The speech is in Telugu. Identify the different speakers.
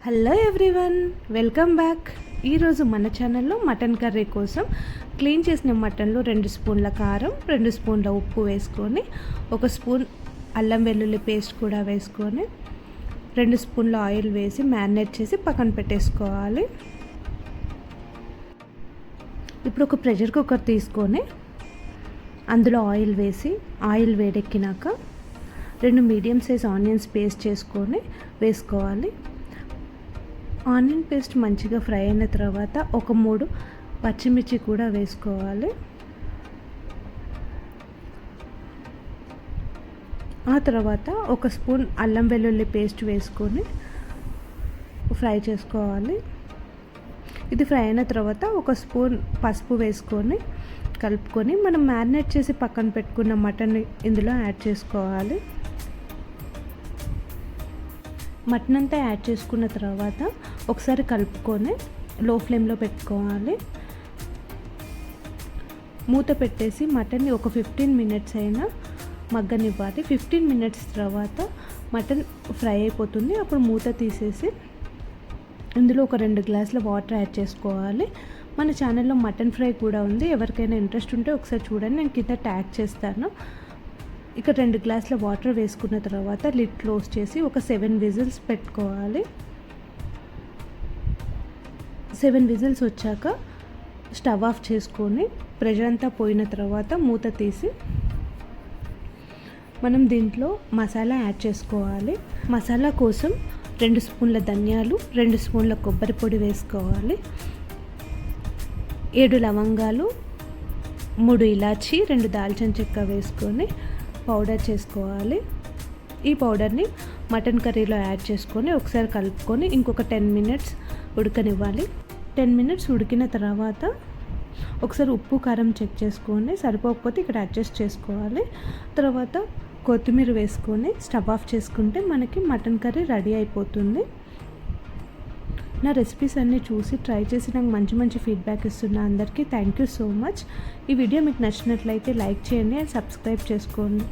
Speaker 1: Hello everyone, welcome back. ఈరోజు మన ఛానల్లో మటన్ కర్రీ కోసం క్లీన్ చేసిన మటన్లో 2 స్పూన్ల కారం, 2 స్పూన్ల ఉప్పు వేసుకొని 1 స్పూన్ అల్లం వెల్లుల్లి పేస్ట్ కూడా వేసుకొని 2 స్పూన్ల ఆయిల్ వేసి మ్యారినేట్ చేసి పక్కన పెట్టేసుకోవాలి. ఇప్పుడు ఒక ప్రెషర్ కుక్కర్ తీసుకొని అందులో ఆయిల్ వేసి ఆయిల్ వేడెక్కినాక 2 మీడియం సైజ్ ఆనియన్స్ పేస్ట్ చేసుకొని వేసుకోవాలి. ఆనియన్ పేస్ట్ మంచిగా ఫ్రై అయిన తర్వాత ఒక 3 పచ్చిమిర్చి కూడా వేసుకోవాలి. ఆ తర్వాత 1 స్పూన్ అల్లం వెల్లుల్లి పేస్ట్ వేసుకొని ఫ్రై చేసుకోవాలి. ఇది ఫ్రై అయిన తర్వాత 1 స్పూన్ పసుపు వేసుకొని కలుపుకొని మనం మ్యారినేట్ చేసి పక్కన పెట్టుకున్న మటన్ ఇందులో యాడ్ చేసుకోవాలి. మటన్ అంతా యాడ్ చేసుకున్న తర్వాత ఒకసారి కలుపుకొని లో ఫ్లేమ్లో పెట్టుకోవాలి. మూత పెట్టేసి మటన్ని ఒక 15 మినిట్స్ అయినా మగ్గనివ్వాలి. 15 మినిట్స్ తర్వాత మటన్ ఫ్రై అయిపోతుంది. అప్పుడు మూత తీసేసి ఇందులో ఒక 2 గ్లాసుల వాటర్ యాడ్ చేసుకోవాలి. మన ఛానల్లో మటన్ ఫ్రై కూడా ఉంది, ఎవరికైనా ఇంట్రెస్ట్ ఉంటే ఒకసారి చూడండి, నేను కింద ట్యాగ్ చేస్తాను. ఇక 2 గ్లాసుల వాటర్ వేసుకున్న తర్వాత లిడ్ క్లోజ్ చేసి ఒక 7 విజిల్స్ పెట్టుకోవాలి. 7 విజిల్స్ వచ్చాక స్టవ్ ఆఫ్ చేసుకొని ప్రెషర్ అంతా పోయిన తర్వాత మూత తీసి మనం దీంట్లో మసాలా యాడ్ చేసుకోవాలి. మసాలా కోసం 2 స్పూన్ల ధనియాలు, 2 స్పూన్ల కొబ్బరి పొడి వేసుకోవాలి. 7 లవంగాలు, 3 ఇలాచి, 2 దాల్చిన చెక్క వేసుకొని పౌడర్ చేసుకోవాలి. ఈ పౌడర్ని మటన్ కర్రీలో యాడ్ చేసుకొని ఒకసారి కలుపుకొని ఇంకొక 10 మినిట్స్ ఉడకనివ్వాలి. 10 మినిట్స్ ఉడికిన తర్వాత ఒకసారి ఉప్పు కారం చెక్ చేసుకొని సరిపోకపోతే ఇక్కడ అడ్జస్ట్ చేసుకోవాలి. తర్వాత కొత్తిమీర వేసుకొని స్టవ్ ఆఫ్ చేసుకుంటే మనకి మటన్ కర్రీ రెడీ అయిపోతుంది. నా రెసిపీస్ అన్నీ చూసి ట్రై చేసి నాకు మంచి ఫీడ్బ్యాక్ ఇస్తున్న అందరికీ థ్యాంక్ యూ సో మచ్. ఈ వీడియో మీకు నచ్చినట్లయితే లైక్ చేయండి అండ్ సబ్స్క్రైబ్ చేసుకోండి.